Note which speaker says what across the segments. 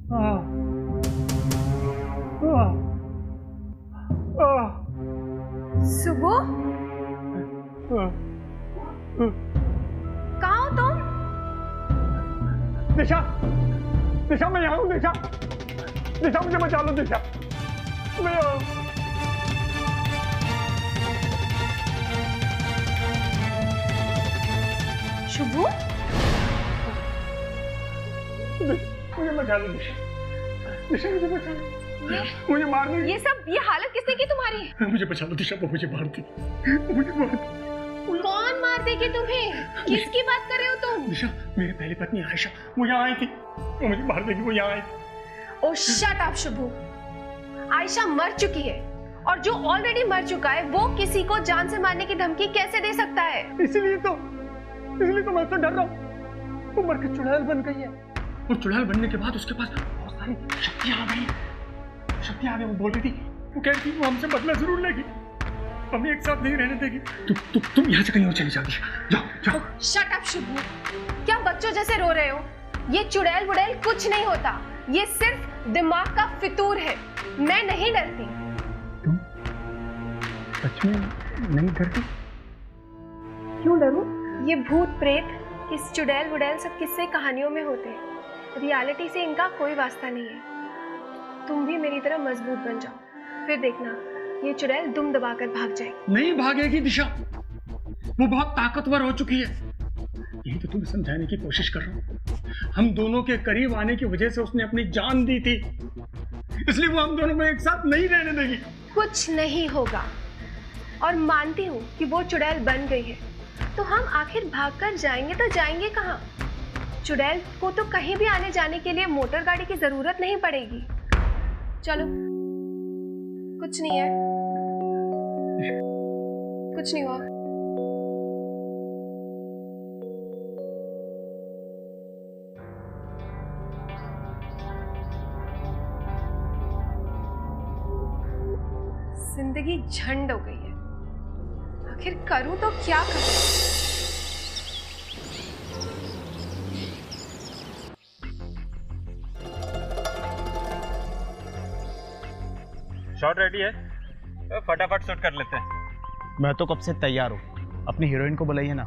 Speaker 1: सुबह कहाँ हो तुम?
Speaker 2: दिशा, दिशा मैं यहाँ हूँ। दिशा, दिशा मुझे बचा लो। दिशा मैं यहाँ हूँ।
Speaker 1: शुभू,
Speaker 2: मुझे बचा लो। दिशा, दिशा मुझे बचा लो। मुझे मार दे।
Speaker 1: ये हालत किसने की तुम्हारी?
Speaker 2: मुझे बचा लो दिशा, वो मुझे मार दी। मुझे मार दी।
Speaker 1: कौन मार देगी तुम्हें? किसकी बात कर रहे हो तुम?
Speaker 2: दिशा, मेरी पहली पत्नी आयशा, वो यहाँ आई थी। वो मुझे मार देगी। वो यहाँ आई थी।
Speaker 1: ओह शट अप शुभू। आयशा मर चुकी है और जो ऑलरेडी मर चुका है वो किसी को जान से मारने की धमकी कैसे दे सकता है?
Speaker 2: इसलिए तो मैं तो डर रहा हूँ। वो मर के चुड़ैल बन गई है और चुड़ैल बनने के बाद उसके पास बहुत सारी शक्तियाँ आ गई। वो बोल रही थी, वो कह रही थी वो हमसे बदला जरूर लेगी, हमें एक साथ नहीं रहने देगी। तुम यहाँ से कहीं और चली जाओ। जाओ।
Speaker 1: शट अप शुभू, क्या बच्चों जैसे रो रहे हो? ये चुड़ैल वुड़ैल कुछ नहीं होता, ये सिर्फ दिमाग का फितूर है। मैं नहीं डरती।
Speaker 2: तुम सच में नहीं डरती?
Speaker 1: क्यों डरूं? ये भूत प्रेत, इस चुड़ैल वुड़ैल सब किस्से कहानियों में होते हैं, रियलिटी से इनका कोई वास्ता नहीं है। तुम भी मेरी तरह मजबूत बन जाओ, फिर देखना ये चुड़ैल दुम दबाकर भाग जाएगी।
Speaker 2: नहीं भागेगी दिशा, वो बहुत ताकतवर हो चुकी है। यही तो तुम्हें समझाने की कोशिश कर रहा हूँ। हम दोनों के करीब आने की वजह से उसने अपनी जान दी थी, इसलिए वो हम दोनों को एक साथ नहीं रहने देगी।
Speaker 1: कुछ नहीं होगा, और मानती हूँ कि वो चुड़ैल बन गई है, तो हम आखिर भागकर जाएंगे तो जाएंगे कहाँ? चुड़ैल को तो कहीं भी आने जाने के लिए मोटर गाड़ी की जरूरत नहीं पड़ेगी। चलो, कुछ नहीं है, कुछ नहीं हुआ। जिंदगी झंड हो गई है, आखिर करूं तो क्या करूं?
Speaker 3: शॉट रेडी है, तो फटाफट शूट कर लेते हैं।
Speaker 4: मैं तो कब से तैयार हूँ, अपनी हीरोइन को बुलाइए ना।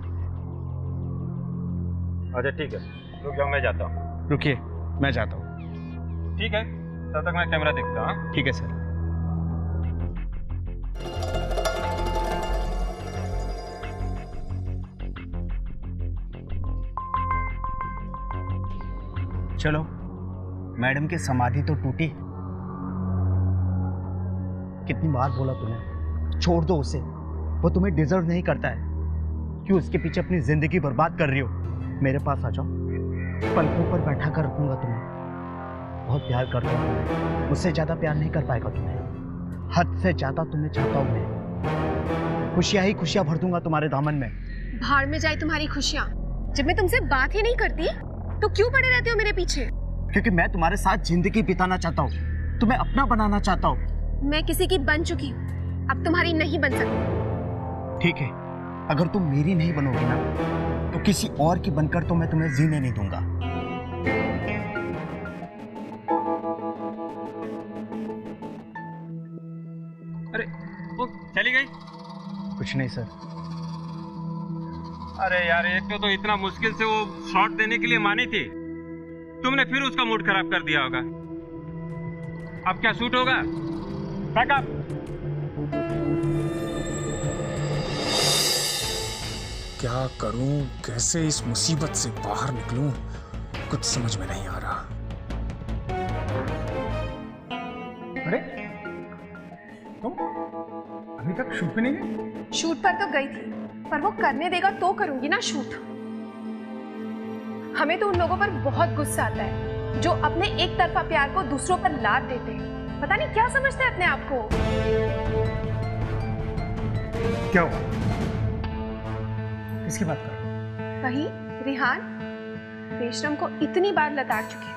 Speaker 3: अच्छा ठीक है, रुक जाओ, मैं जाता हूँ।
Speaker 4: रुकिए, मैं जाता हूँ।
Speaker 3: ठीक है, तब तक मैं कैमरा देखता हूँ।
Speaker 4: ठीक है सर। चलो, मैडम की समाधि तो टूटी। कितनी बार बोला तुम्हें, छोड़ दो उसे, वो तुम्हें डिजर्व नहीं करता है। क्यों उसके पीछे अपनी जिंदगी बर्बाद कर रही हो? मेरे पास आ जाओ, पलकों पर बैठा कर रखूंगा तुम्हें। बहुत प्यार करता हूँ, मुझसे ज्यादा प्यार नहीं कर पाएगा तुम्हें, हद से ज्यादा तुम्हें चाहता हूँ मैं। खुशियाँ ही खुशियाँ भर दूंगा तुम्हारे दामन में।
Speaker 1: भाड़ में जाए तुम्हारी खुशियाँ। जब मैं तुमसे बात ही नहीं करती तो क्यों पड़े रहते हो मेरे पीछे?
Speaker 4: क्योंकि मैं तुम्हारे साथ जिंदगी बिताना चाहता हूँ, तुम्हें अपना बनाना चाहता हूँ।
Speaker 1: मैं किसी की बन चुकी हूँ, अब तुम्हारी नहीं बन सकती।
Speaker 4: ठीक है, अगर तुम मेरी नहीं बनोगी ना, तो किसी और की बनकर तो मैं तुम्हें जीने नहीं दूंगा।
Speaker 3: अरे वो चली गई?
Speaker 4: कुछ नहीं सर।
Speaker 3: अरे यार, एक तो इतना मुश्किल से वो शॉट देने के लिए मानी थी, तुमने फिर उसका मूड खराब कर दिया होगा। अब क्या शूट होगा? बैकअप।
Speaker 5: क्या करूं, कैसे इस मुसीबत से बाहर निकलूं, कुछ समझ में नहीं आ रहा।
Speaker 2: अरे तुम अभी तक शूट पे नहीं गई?
Speaker 1: शूट पर तो गई थी, पर वो करने देगा तो करूंगी ना शूट। हमें तो उन लोगों पर बहुत गुस्सा आता है जो अपने एक तरफा प्यार को दूसरों पर लाद देते हैं। पता नहीं क्या समझते हैं अपने आप को।
Speaker 2: क्या हुआ? किसकी बात कर रहे हो?
Speaker 1: वही रिहान, बेशरम को इतनी बार लताड़ चुके,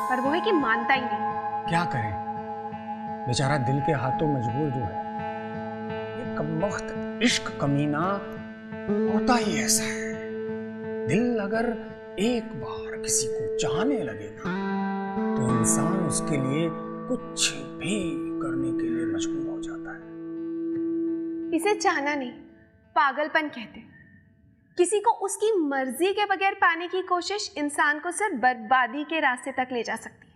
Speaker 1: पर वो है कि मानता ही नहीं।
Speaker 5: क्या करें, बेचारा दिल के हाथों मजबूर जो है। ये कमबख्त इश्क कमीना होता ही ऐसा है। दिल अगर एक बार किसी को चाहने लगे ना, तो इंसान उसके लिए कुछ भी करने के लिए मजबूर हो जाता है।
Speaker 1: इसे चाहना नहीं, पागलपन कहते हैं। किसी को उसकी मर्जी के बगैर पाने की कोशिश इंसान को सिर्फ बर्बादी के रास्ते तक ले जा सकती है।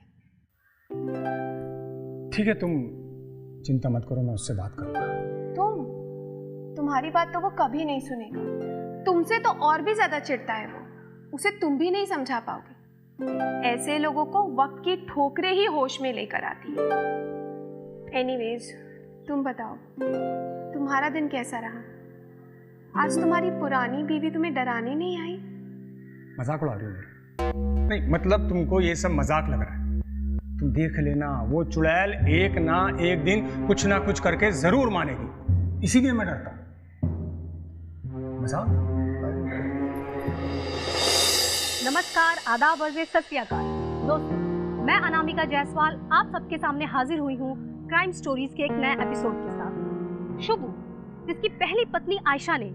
Speaker 5: ठीक है, तुम चिंता मत करो, मैं उससे बात करूंगा।
Speaker 1: तुम्हारी बात तो वो कभी नहीं सुनेगा। तुमसे तो और भी ज्यादा चिढ़ता है वो। उसे तुम भी नहीं समझा पाओगे। ऐसे लोगों को वक्त की ठोकरें ही होश में लेकर आती है। एनीवेज, तुम बताओ, तुम्हारा दिन कैसा रहा? आज तुम्हारी पुरानी बीवी तुम्हें डराने नहीं आई?
Speaker 5: मजाक उड़ा रही हो मेरी? नहीं, मतलब तुमको ये सब मजाक लग रहा है। तुम देख लेना, वो चुड़ैल एक ना एक दिन कुछ ना कुछ करके जरूर मानेगी, इसीलिए मैं डरता हूं। मजाक?
Speaker 6: नमस्कार, आदाब और सत श्री अकाल दोस्तों, मैं अनामिका जायसवाल आप सबके सामने हाजिर हुई हूँ क्राइम स्टोरीज के एक नए एपिसोड के साथ। शुभू, जिसकी पहली पत्नी आयशा ने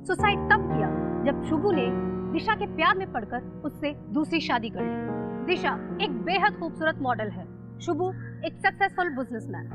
Speaker 6: सुसाइड तब किया जब शुभू ने दिशा के प्यार में पड़कर उससे दूसरी शादी कर ली। दिशा एक बेहद खूबसूरत मॉडल है, शुभू एक सक्सेसफुल बिजनेसमैन।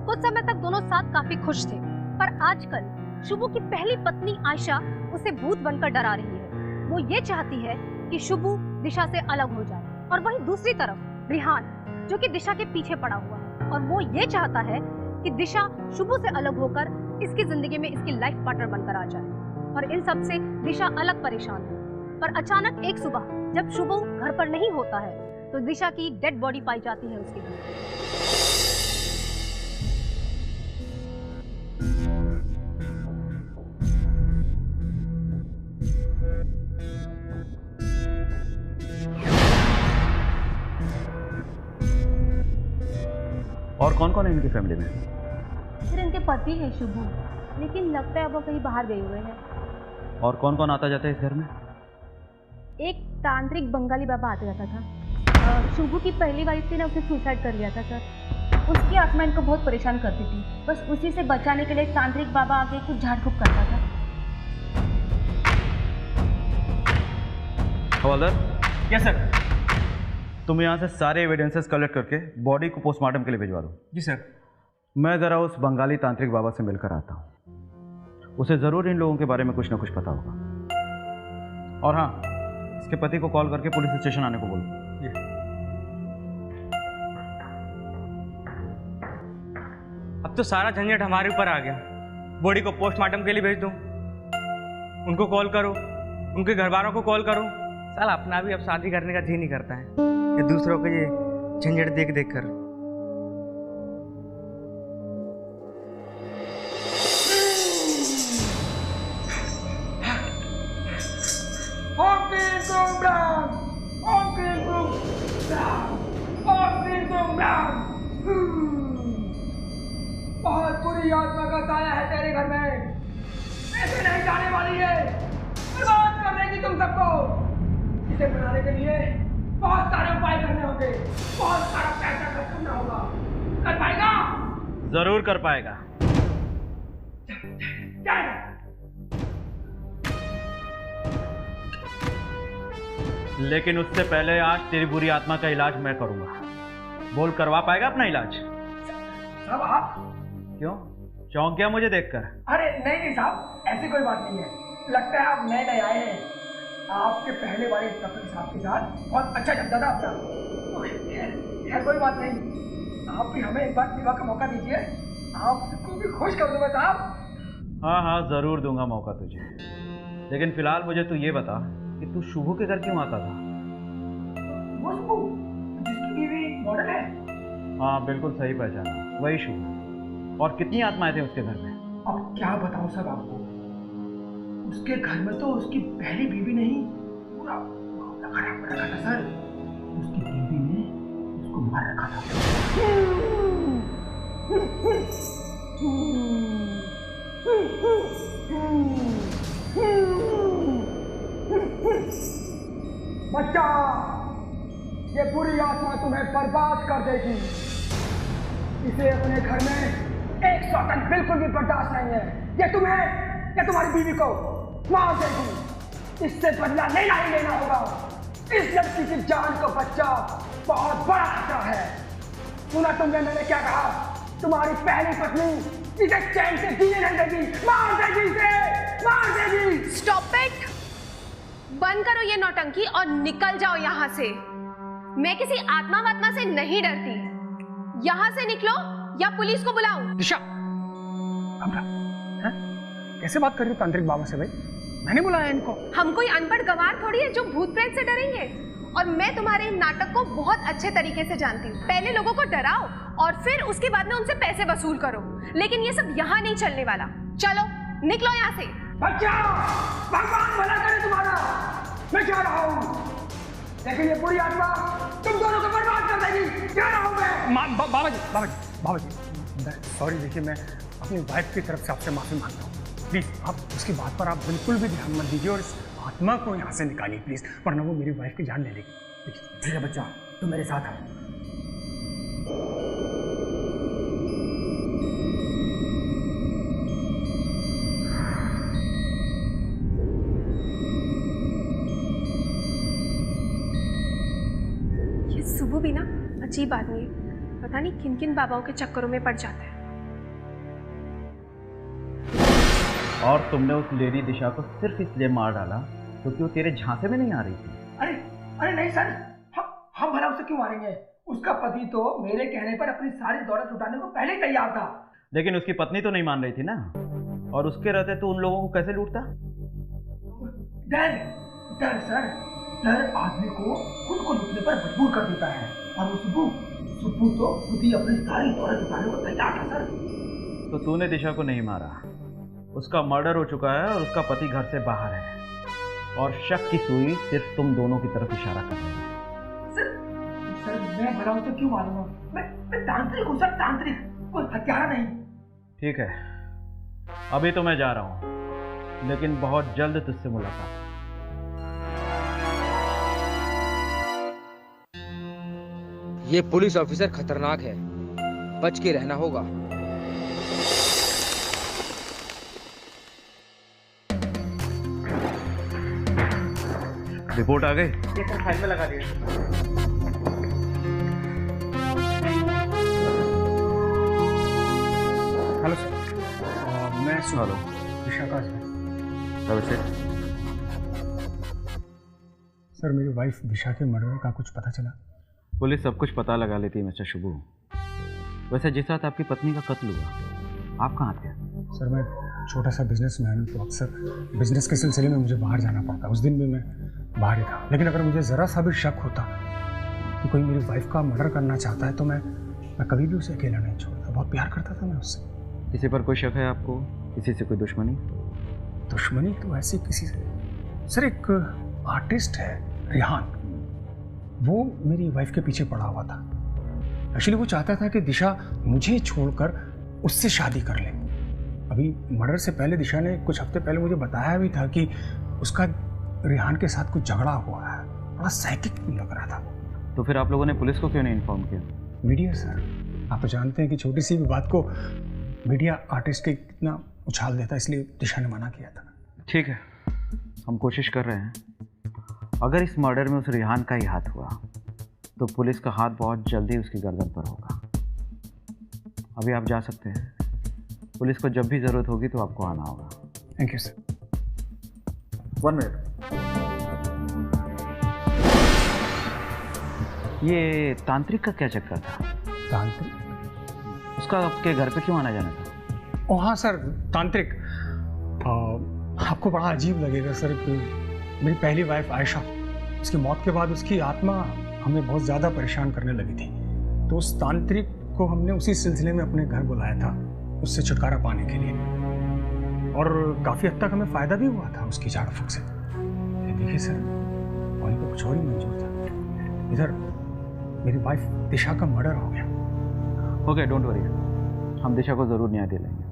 Speaker 6: कुछ समय तक दोनों साथ काफी खुश थे, पर आजकल शुभू की पहली पत्नी आयशा उसे भूत बनकर डरा रही है। वो ये चाहती है कि शुभू दिशा से अलग हो जाए, और वहीं दूसरी तरफ रिहान, जो कि दिशा के पीछे पड़ा हुआ है, और वो ये चाहता है कि दिशा शुभू से अलग होकर इसकी जिंदगी में इसकी लाइफ पार्टनर बनकर आ जाए। और इन सब से दिशा अलग परेशान है। पर अचानक एक सुबह जब शुभू घर पर नहीं होता है तो दिशा की डेड बॉडी पाई जाती है उसके घर।
Speaker 4: और कौन कौन है इनकी फैमिली में?
Speaker 6: फिर इनके पति है शुभू, लेकिन लगता है वो कहीं बाहर गए हुए हैं।
Speaker 4: और कौन कौन आता जाता है इस घर में?
Speaker 6: एक तांत्रिक बंगाली बाबा आता जाता था। शुभू की पहली वाइफ थी ना, उसने सुसाइड कर लिया था सर। उसकी आत्मा इनको बहुत परेशान करती थी, बस उसी से बचाने के लिए तांत्रिक बाबा आके कुछ झाड़ फूक करता था।
Speaker 4: हवलदार। Yes sir. तुम यहाँ से सारे एविडेंसेस कलेक्ट करके बॉडी को पोस्टमार्टम के लिए भिजवा दो।
Speaker 2: जी सर।
Speaker 4: मैं ज़रा उस बंगाली तांत्रिक बाबा से मिलकर आता हूँ, उसे ज़रूर इन लोगों के बारे में कुछ ना कुछ पता होगा। और हाँ, इसके पति को कॉल करके पुलिस स्टेशन आने को बोलो।
Speaker 7: अब तो सारा झंझट हमारे ऊपर आ गया। बॉडी को पोस्टमार्टम के लिए भेज दूं, उनको कॉल करो, उनके घर वालों को कॉल करो। साला अपना भी अब शादी करने का जी नहीं करता है, ये दूसरों को ये झंझट देख देख कर।
Speaker 2: बहुत बुरी आत्मा का साया है तेरे घर में, ऐसे नहीं जाने वाली है, बर्बाद कर देगी तुम सबको। इसे बनाने के लिए बहुत सारे उपाय करने होंगे, बहुत सारा पैसा खर्च करना होगा। कर पाएगा?
Speaker 4: जरूर कर पाएगा। लेकिन उससे पहले आज तेरी बुरी आत्मा का इलाज मैं करूंगा। बोल, करवा पाएगा अपना इलाज?
Speaker 2: साहब आप
Speaker 4: क्यों चौंक गया मुझे देखकर?
Speaker 2: अरे नहीं साहब, ऐसी कोई बात नहीं है। लगता है आप नए नए आए हैं। आपके पहले वाले इंस्पेक्टर साहब के साथ बहुत अच्छा चलता था आपका। खैर कोई बात नहीं, आप भी हमें एक बार सेवा का मौका दीजिए, आपको भी खुश कर दूंगा साहब।
Speaker 4: हाँ हाँ, जरूर दूंगा मौका तुझे, लेकिन फिलहाल मुझे तू ये बता कि तू शुभू के घर क्यों आता था?
Speaker 2: वो शुभू जिसकी बीवी मॉडल है?
Speaker 4: हाँ बिल्कुल सही पहचाना, वही शुभू। और कितनी आत्माएं थे उसके घर में?
Speaker 2: अब क्या बताऊं सब आपको, उसके घर में तो उसकी पहली बीवी नहीं, पूरा खराब कर रखा था सर। उसकी बीवी ने उसको मार रखा था। बच्चा, ये बुरी आत्मा तुम्हें बर्बाद कर देगी। इसे अपने घर में एक सेकंड बिल्कुल भी बर्दाश्त नहीं है। ये तुम्हें या तुम्हारी बीवी को मार देगी। इससे बदला लेना ही लेना होगा। इस लड़की की जान को बच्चा बहुत बड़ा खतरा सुना तुमने मैंने क्या कहा? तुम्हारी पहली पत्नी इसे चैन से जीने नहीं देगी, मार देगी इसे, मार देगी।
Speaker 1: Stop it! बंद करो ये नौटंकी और निकल जाओ यहाँ से। मैं किसी आत्मा वात्मा से नहीं डरती। यहाँ से निकलो या पुलिस को बुलाऊं?
Speaker 5: दिशा, कैसे बात कर रही हो तांत्रिक बाबा से भाई? मैंने बुलाया इनको।
Speaker 1: हम कोई अनपढ़ गंवार थोड़ी है जो भूत प्रेत से डरेंगे। और मैं तुम्हारे नाटक को बहुत अच्छे तरीके से जानती हूँ। पहले लोगों को डराओ और फिर उसके बाद में उनसे पैसे वसूल करो, लेकिन ये सब यहाँ नहीं चलने वाला। चलो निकलो यहाँ से।
Speaker 2: बचाओ, भगवान भला करे तुम्हारा। मैं जा रहा हूँ, लेकिन ये बुरी आत्मा तुम दोनों को बर्बाद कर देगी। जा रहा हूँ मैं।
Speaker 5: बाबा जी, सॉरी। देखिए, मैं अपनी वाइफ की तरफ से आपसे माफी मांगता हूँ। प्लीज आप उसकी बात पर आप बिल्कुल भी ध्यान मत दीजिए और इस आत्मा को यहाँ से निकालिए प्लीज, वरना वो मेरी वाइफ की जान ले लेगी।
Speaker 2: ठीक है बच्चा, तुम मेरे साथ आओ।
Speaker 1: ये सुबह भी ना अजीब आदमी है, पता नहीं किन किन बाबाओं के चक्करों में पड़ जाता है।
Speaker 4: और तुमने उस लेडी दिशा को सिर्फ इसलिए मार डाला क्योंकि वो तेरे झांसे में नहीं आ रही थी।
Speaker 2: अरे नहीं सर, हम भला उसे क्यों मारेंगे? उसका पति तो मेरे कहने पर अपनी सारी दौलत उठाने को पहले ही तैयार था।
Speaker 4: लेकिन उसकी पत्नी तो नहीं मान रही थी ना, और उसके रहते तो उन लोगों को कैसे लूटता?
Speaker 2: डर सर, डर आदमी को खुद को लूटने पर मजबूर कर देता है। और वो सुब्बू तो खुद ही अपनी सारी दौलत उठाने को तैयार था सर।
Speaker 4: तो तूने दिशा को नहीं मारा, उसका मर्डर हो चुका है और उसका पति घर से बाहर है, और शक की सुई सिर्फ तुम दोनों की तरफ इशारा कर रही है।
Speaker 2: सर मैं भला उसे क्यों मारूंगा? मैं तांत्रिक हूँ सर, तांत्रिक, कोई हत्यारा नहीं।
Speaker 4: ठीक है, अभी तो मैं जा रहा हूँ, लेकिन बहुत जल्द तुझसे मुलाकात।
Speaker 8: ये पुलिस ऑफिसर खतरनाक है, बच के रहना होगा।
Speaker 4: रिपोर्ट आ गई?
Speaker 7: ये सर फाइल में लगा दिया।
Speaker 5: हेलो सर, मैं
Speaker 4: हेलो,
Speaker 5: दिशा का सर, मेरी वाइफ दिशा के मर्डर का कुछ पता चला?
Speaker 4: पुलिस सब कुछ पता लगा लेती है मिस्टर शुभू। वैसे जिस रात आपकी पत्नी का कत्ल हुआ, आप कहाँ थे?
Speaker 5: सर मैं छोटा सा बिजनेसमैन हूँ, तो अक्सर बिजनेस के सिलसिले में मुझे बाहर जाना पड़ता। उस दिन भी मैं बाहर ही था, लेकिन अगर मुझे ज़रा सा भी शक होता कि कोई मेरी वाइफ का मर्डर करना चाहता है तो मैं कभी भी उसे अकेला नहीं छोड़ता। बहुत प्यार करता था मैं उससे।
Speaker 4: किसी पर कोई शक है आपको? किसी से कोई दुश्मनी?
Speaker 5: दुश्मनी तो ऐसी किसी से सर, एक आर्टिस्ट है रिहान, वो मेरी वाइफ के पीछे पड़ा हुआ था। एक्चुअली वो चाहता था कि दिशा मुझे छोड़कर उससे शादी कर ले। अभी मर्डर से पहले दिशा ने कुछ हफ्ते पहले मुझे बताया भी था कि उसका रिहान के साथ कुछ झगड़ा हुआ है। बड़ा साइकिक लग रहा था।
Speaker 4: तो फिर आप लोगों ने पुलिस को क्यों नहीं इन्फॉर्म किया?
Speaker 5: मीडिया सर, आप तो जानते हैं कि छोटी सी भी बात को मीडिया आर्टिस्ट के कितना उछाल देता, इसलिए दिशा ने मना किया था।
Speaker 4: ठीक है, हम कोशिश कर रहे हैं। अगर इस मर्डर में उस रिहान का ही हाथ हुआ तो पुलिस का हाथ बहुत जल्दी उसकी गर्दन पर होगा। अभी आप जा सकते हैं। पुलिस को जब भी ज़रूरत होगी तो आपको आना होगा।
Speaker 5: Thank you sir.
Speaker 4: 1 मिनट। ये तांत्रिक का क्या चक्कर था?
Speaker 5: तांत्रिक?
Speaker 4: उसका आपके घर पे क्यों आना जाना था?
Speaker 5: ओ हाँ सर, तांत्रिक। आपको बड़ा अजीब लगेगा सर कि मेरी पहली वाइफ आयशा, उसकी मौत के बाद उसकी आत्मा हमें बहुत ज़्यादा परेशान करने लगी थी। तो उस तांत्रिक को हमने उसी सिलसिले में अपने घर बुलाया था, उससे छुटकारा पाने के लिए। और काफ़ी हद तक हमें फ़ायदा भी हुआ था उसकी झाड़ फूक से। देखिए सर, पानी को कुछ और ही मंजूर था। इधर मेरी वाइफ दिशा का मर्डर हो गया।
Speaker 4: ओके, डोंट वरी, हम दिशा को ज़रूर न्याय दिलाएंगे।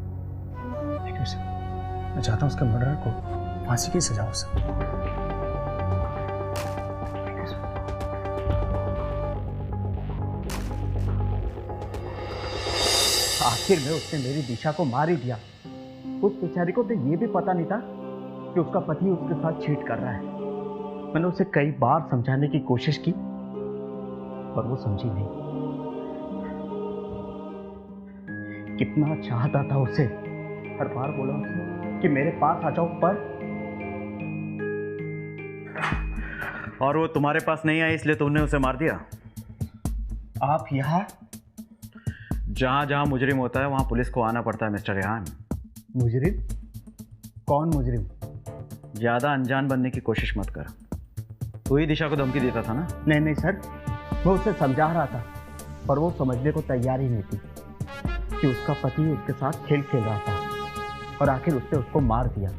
Speaker 5: Thank you sir. मैं चाहता हूँ उसके मर्डर को फांसी की सजा हो सके।
Speaker 4: आखिर में उसने मेरी दिशा को मार ही दिया। उस बेचारी को तो ये भी पता नहीं था कि उसका पति उसके साथ चीट कर रहा है। मैंने उसे कई बार समझाने की कोशिश की पर वो समझी नहीं। कितना चाहता था उसे, हर बार बोला उसे कि मेरे पास आ जाओ, पर
Speaker 9: और वो तुम्हारे पास नहीं आई इसलिए तुमने उसे मार दिया।
Speaker 4: आप यहाँ?
Speaker 9: जहां जहां मुजरिम होता है वहां पुलिस को आना पड़ता है मिस्टर रेहान।
Speaker 4: मुजरिम? कौन मुजरिम?
Speaker 9: ज्यादा अनजान बनने की कोशिश मत कर। तू ही दिशा को धमकी देता था ना?
Speaker 4: नहीं नहीं सर, मैं उसे समझा रहा था, पर वो समझने को तैयार ही नहीं थी कि उसका पति उसके साथ खेल खेल रहा था और आखिर उसने उसको मार दिया।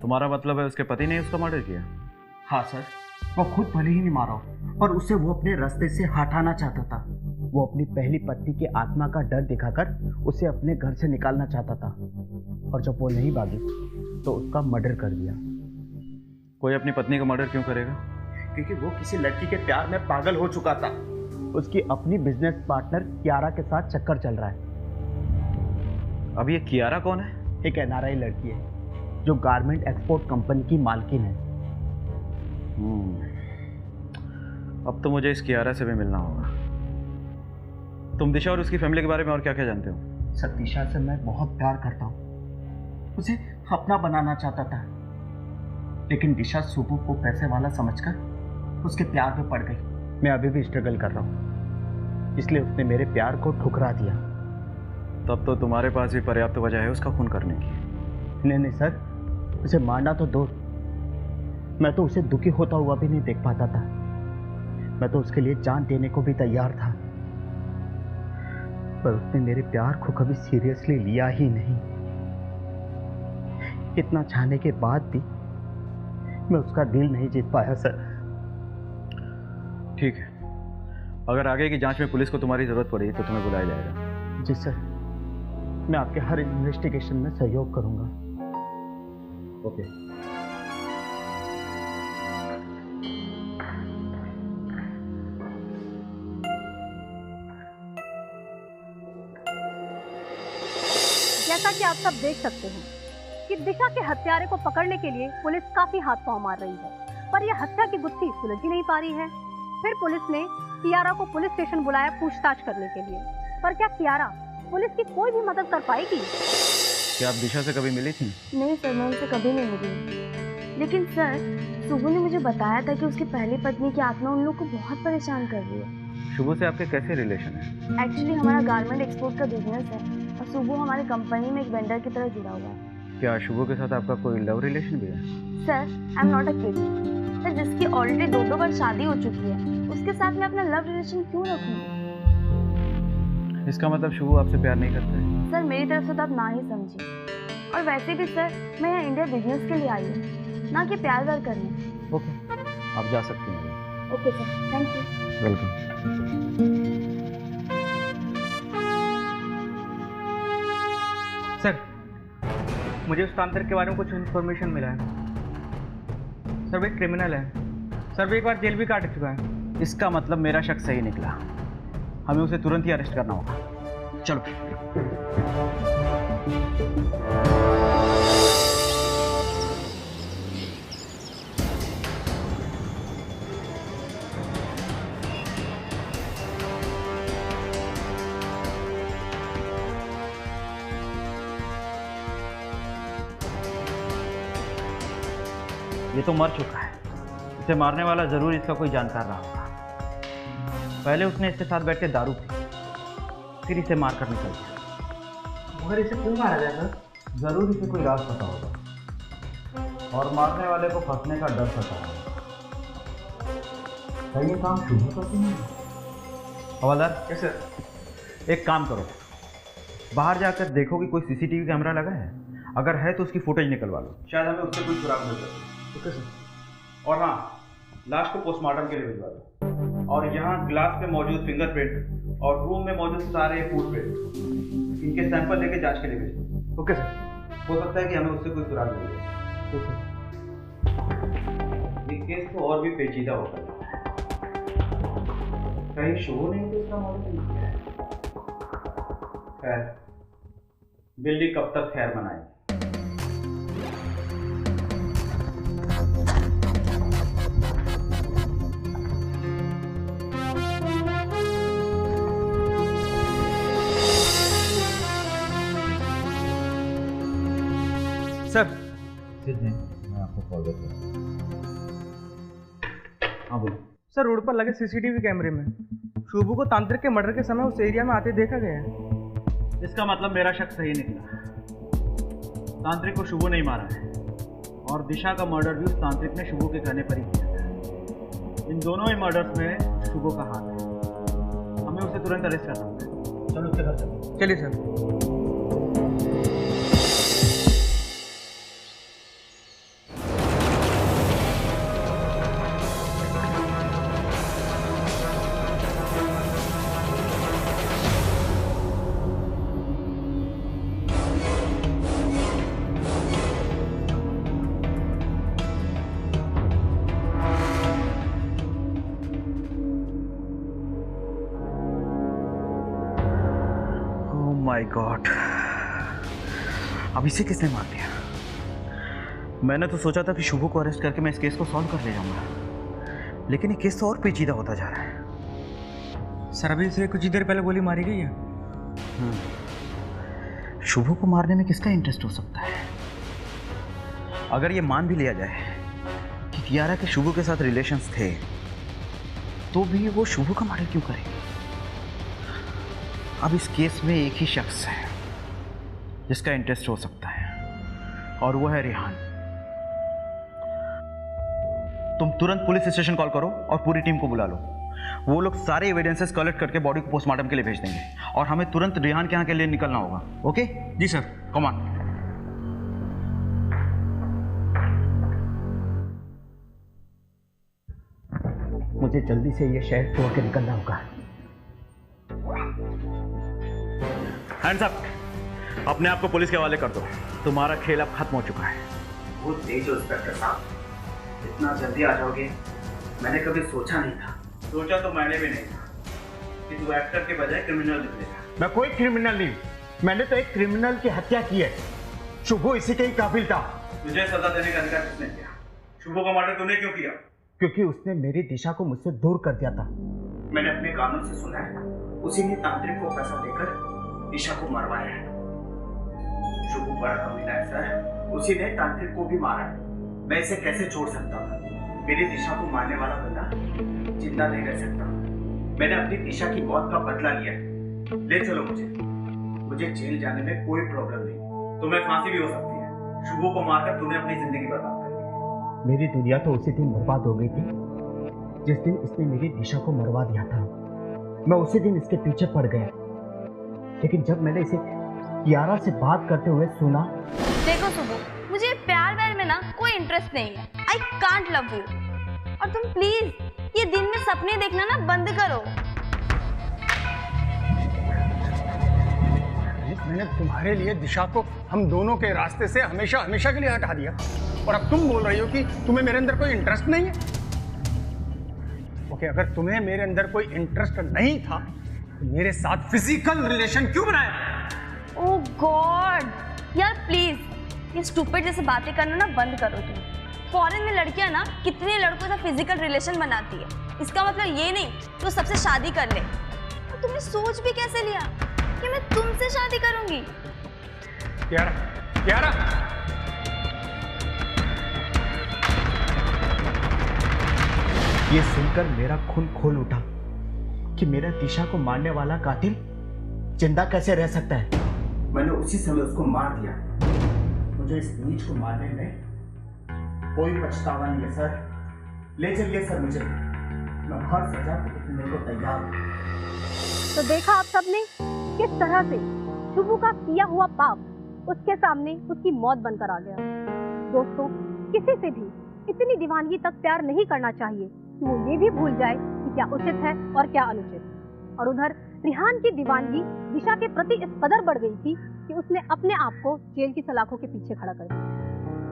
Speaker 9: तुम्हारा मतलब है उसके पति ने उसका मर्डर किया?
Speaker 4: हाँ सर, वो खुद भले ही नहीं मारा पर उसे वो अपने रास्ते से हटाना चाहता था। वो अपनी पहली पत्नी की आत्मा का डर दिखाकर उसे अपने घर से निकालना चाहता था, और जब वो नहीं भागी तो उसका मर्डर कर दिया।
Speaker 9: कोई अपनी पत्नी का मर्डर क्यों करेगा?
Speaker 4: क्योंकि वो किसी लड़की के प्यार में पागल हो चुका था। उसकी अपनी बिजनेस पार्टनर कियारा के साथ चक्कर चल रहा है।
Speaker 9: अब ये कियारा कौन है?
Speaker 4: एक एनआरआई लड़की है जो गारमेंट एक्सपोर्ट कंपनी की मालकिन है।
Speaker 9: अब तो मुझे इस कियारा से भी मिलना होगा। तुम दिशा और उसकी फैमिली के बारे में और क्या क्या जानते हो?
Speaker 4: सर, दिशा से मैं बहुत प्यार करता हूँ, उसे अपना बनाना चाहता था, लेकिन दिशा सुबह को पैसे वाला समझकर उसके प्यार में पड़ गई। मैं अभी भी स्ट्रगल कर रहा हूँ, इसलिए उसने मेरे प्यार को ठुकरा दिया।
Speaker 9: तब तो तुम्हारे पास भी पर्याप्त वजह है उसका खून करने की।
Speaker 4: नहीं नहीं सर, उसे मारना तो दो, मैं तो उसे दुखी होता हुआ भी नहीं देख पाता था। मैं तो उसके लिए जान देने को भी तैयार था, पर उसने मेरे प्यार को कभी सीरियसली लिया ही नहीं। इतना चाहने के बाद भी मैं उसका दिल नहीं जीत पाया सर।
Speaker 9: ठीक है, अगर आगे की जांच में पुलिस को तुम्हारी जरूरत पड़ी तो तुम्हें बुलाया जाएगा।
Speaker 4: जी सर, मैं आपके हर इन्वेस्टिगेशन में सहयोग करूंगा।
Speaker 9: ओके।
Speaker 6: जैसा कि आप सब देख सकते हैं कि दिशा के हत्यारे को पकड़ने के लिए पुलिस काफी हाथ पांव मार रही है, पर यह हत्या की गुत्थी सुलझ ही नहीं पा रही है। फिर पुलिस ने कियारा को पुलिस स्टेशन बुलाया पूछताछ करने के लिए, पर क्या कियारा पुलिस की कोई भी मदद कर पाएगी?
Speaker 9: क्या आप दिशा से कभी मिली थी?
Speaker 10: नहीं सर, मैं उनसे कभी नहीं मिली, लेकिन सर शुभू ने मुझे बताया था कि उसकी पहली पत्नी की आत्मा उन लोग को बहुत परेशान कर रही है।
Speaker 9: शुभू से आपके कैसे रिलेशन है?
Speaker 10: एक्चुअली हमारा गारमेंट एक्सपोर्ट का बिजनेस है और शुभू हमारी कंपनी में एक वेंडर की तरह जुड़ा हुआ है।
Speaker 9: क्या शुभू के साथ आपका कोई लव रिलेशन भी है?
Speaker 10: Sir, I am not a kid. Sir, जिसकी ऑलरेडी 2 बार शादी हो चुकी है उसके साथ मैं अपना लव रिलेशन क्यों रखूंगी?
Speaker 9: इसका मतलब शुभू आपसे प्यार नहीं करता है?
Speaker 10: सर, मेरी तरफ से तो आप ना ही समझिए, और वैसे भी सर मैं यहाँ इंडिया बिजनेस के लिए आई हूँ, ना कि प्यार व्यार करने।
Speaker 9: ओके, आप जा सकती हैं।
Speaker 10: Okay sir, thank you.
Speaker 9: Welcome.
Speaker 7: Sir, मुझे उस तांत्रिक के बारे में कुछ इन्फॉर्मेशन मिला है। सर, वो एक क्रिमिनल है। सर, वो एक बार जेल भी काट चुका है।
Speaker 9: इसका मतलब मेरा शक सही निकला। हमें उसे तुरंत ही अरेस्ट करना होगा। चलो। ये तो मर चुका है। इसे मारने वाला जरूर इसका कोई जानकार रहा होगा। पहले उसने इसके साथ बैठ के दारू पी, फिर इसे मार कर निकल गया। मगर इसे क्यों मारा गया सर? जरूर इसे कोई राज पता होगा और मारने वाले को फंसने का डर सता होगा। ये काम शुरू करते नहीं। हवालदार, कैसे? एक काम करो, बाहर जाकर देखो कि कोई सीसीटीवी कैमरा लगा है। अगर है तो उसकी फुटेज निकलवा लो, शायद हमें उससे कोई सुराग मिल सके। Okay sir. और हाँ, लाश को पोस्टमार्टम के लिए भिजवा दो। और यहाँ ग्लास पे मौजूद फिंगरप्रिंट और रूम में मौजूद सारे फुटप्रिंट, इनके सैंपल लेके जांच के लिए भेज दो। Okay sir. हो सकता है कि हमें उससे कोई सुराग मिल जाए। ओके। ये केस तो और भी पेचीदा होता है। कहीं शो नहीं तो इसका मॉडल नहीं है। खैर, बिल्ली कब तक खैर मनाएगी?
Speaker 7: सर
Speaker 9: मैं आपको कॉल करता हूँ। हाँ बोलो।
Speaker 7: सर, रोड पर लगे सीसीटीवी कैमरे में शुभू को तांत्रिक के मर्डर के समय उस एरिया में आते देखा गया है।
Speaker 9: इसका मतलब मेरा शक सही निकला। तांत्रिक को शुभू नहीं मारा है और दिशा का मर्डर भी उस तांत्रिक ने शुभू के कहने पर ही किया था। इन दोनों ही मर्डर्स में शुभू का हाथ है। हमें उसे तुरंत अरेस्ट करना होगा। चलो उसके घर चलो।
Speaker 7: चलिए सर।
Speaker 4: माय गॉड, अब इसे किसने मार दिया? मैंने तो सोचा था कि शुभू को अरेस्ट करके मैं इस केस को सॉल्व कर ले जाऊंगा, लेकिन ये केस तो और पेचीदा होता जा रहा है।
Speaker 7: सर, अभी से कुछ ही देर पहले गोली मारी गई है।
Speaker 4: शुभू को मारने में किसका इंटरेस्ट हो सकता है? अगर ये मान भी लिया जाए कि कियारा के शुभू के साथ रिलेशंस थे, तो भी वो शुभू का मर्डर क्यों करेगी? अब इस केस में एक ही शख्स है जिसका इंटरेस्ट हो सकता है, और वो है रेहान। तुम तुरंत पुलिस स्टेशन कॉल करो और पूरी टीम को बुला लो। वो लोग सारे एविडेंसेस कलेक्ट करके बॉडी को पोस्टमार्टम के लिए भेज देंगे, और हमें तुरंत रेहान के यहाँ के लिए निकलना होगा। ओके?
Speaker 7: जी सर।
Speaker 4: Come on. मुझे जल्दी से ये शहर छोड़ के निकलना होगा। हैंड्स अप, अपने आप को पुलिस के हवाले कर दो। तुम्हारा खेल अब खत्म हो चुका है।
Speaker 11: बहुत तेज हो इंस्पेक्टर साहब, इतना जल्दी आ जाओगे मैंने कभी सोचा नहीं था।
Speaker 9: सोचा तो मैंने भी नहीं था कि तू एक्टर के बजाय क्रिमिनल निकलेगा।
Speaker 2: मैं कोई क्रिमिनल नहीं, मैंने तो एक क्रिमिनल की हत्या की है। शुभू इसी के ही काबिल था।
Speaker 9: तुझे सजा देने का अधिकार किसने दिया? शुभू का मर्डर तूने क्यों किया?
Speaker 2: क्योंकि उसने मेरी दिशा को मुझसे दूर कर दिया था।
Speaker 11: मैंने अपने कानून से सुना है, उसी ने तांत्रिक को पैसा देकर दिशा को मरवाया है। शुभू बड़ा कमीना है सर, उसी ने तांत्रिक को भी मारा है। मैं इसे कैसे छोड़ सकता था? मेरी दिशा को मारने वाला बंदा जिंदा नहीं रह सकता। मैंने अपनी दिशा की मौत का बदला लिया है। ले चलो मुझे जेल जाने में कोई प्रॉब्लम नहीं।
Speaker 9: तुम्हें फांसी भी हो सकती है। शुभू को मारकर तूने अपनी जिंदगी बर्बाद कर ली।
Speaker 2: मेरी दुनिया तो उसी दिन बर्बाद हो गई थी जिस दिन इसने मेरी दिशा को मरवा दिया था। मैं उसी दिन इसके पीछे पड़ गया, लेकिन जब मैंने इसे कियारा से बात करते हुए सुना।
Speaker 10: देखो शुभू, मुझे प्यार व्यार में ना कोई इंटरेस्ट नहीं है। I can't love you. और तुम प्लीज ये दिन में सपने देखना ना बंद करो।
Speaker 5: मैंने तुम्हारे लिए दिशा को हम दोनों के रास्ते से हमेशा हमेशा के लिए हटा दिया, और अब तुम बोल रही हो कि तुम्हें मेरे अंदर कोई इंटरेस्ट नहीं है। ओके, अगर तुम्हें मेरे अंदर कोई इंटरेस्ट नहीं था तो मेरे साथ फिजिकल रिलेशन क्यों बनाया?
Speaker 10: ओह गॉड यार, प्लीज ये स्टूपिड जैसे बातें करना ना बंद करो तुम। फॉरेन में लड़कियां ना कितने लड़कों से फिजिकल रिलेशन बनाती है, इसका मतलब ये नहीं तो सबसे शादी कर ले। और तुमने सोच भी कैसे लिया कि मैं तुमसे शादी करूंगी?
Speaker 5: कियारा,
Speaker 2: ये सुनकर मेरा खून खोल उठा कि मेरा दिशा को मारने वाला कातिल जिंदा कैसे रह सकता है।
Speaker 11: मैंने उसी समय उसको मार दिया। मुझे इस नीच को मारने में कोई पछतावा नहीं है सर। ले चलिए सर मुझे, मैं हर सजा भुगतने को तैयार हूँ।
Speaker 6: तो देखा आप सबने किस तरह से शुभू का किया हुआ पाप उसके सामने उसकी मौत बनकर आ गया। दोस्तों, किसी से भी इतनी दीवानगी तक प्यार नहीं करना चाहिए कि वो ये भी भूल जाए कि क्या उचित है और क्या अनुचित। और उधर रेहान की दीवानगी दिशा के प्रति इस कदर बढ़ गई थी कि उसने अपने आप को जेल की सलाखों के पीछे खड़ा कर दिया।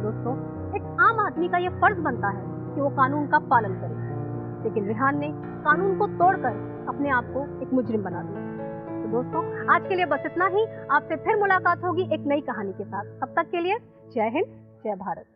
Speaker 6: दोस्तों, एक आम आदमी का यह फर्ज बनता है कि वो कानून का पालन करे, लेकिन रेहान ने कानून को तोड़कर अपने आप को एक मुजरिम बना दिया। तो दोस्तों, आज के लिए बस इतना ही। आपसे फिर मुलाकात होगी एक नई कहानी के साथ। तब तक के लिए जय हिंद, जय भारत।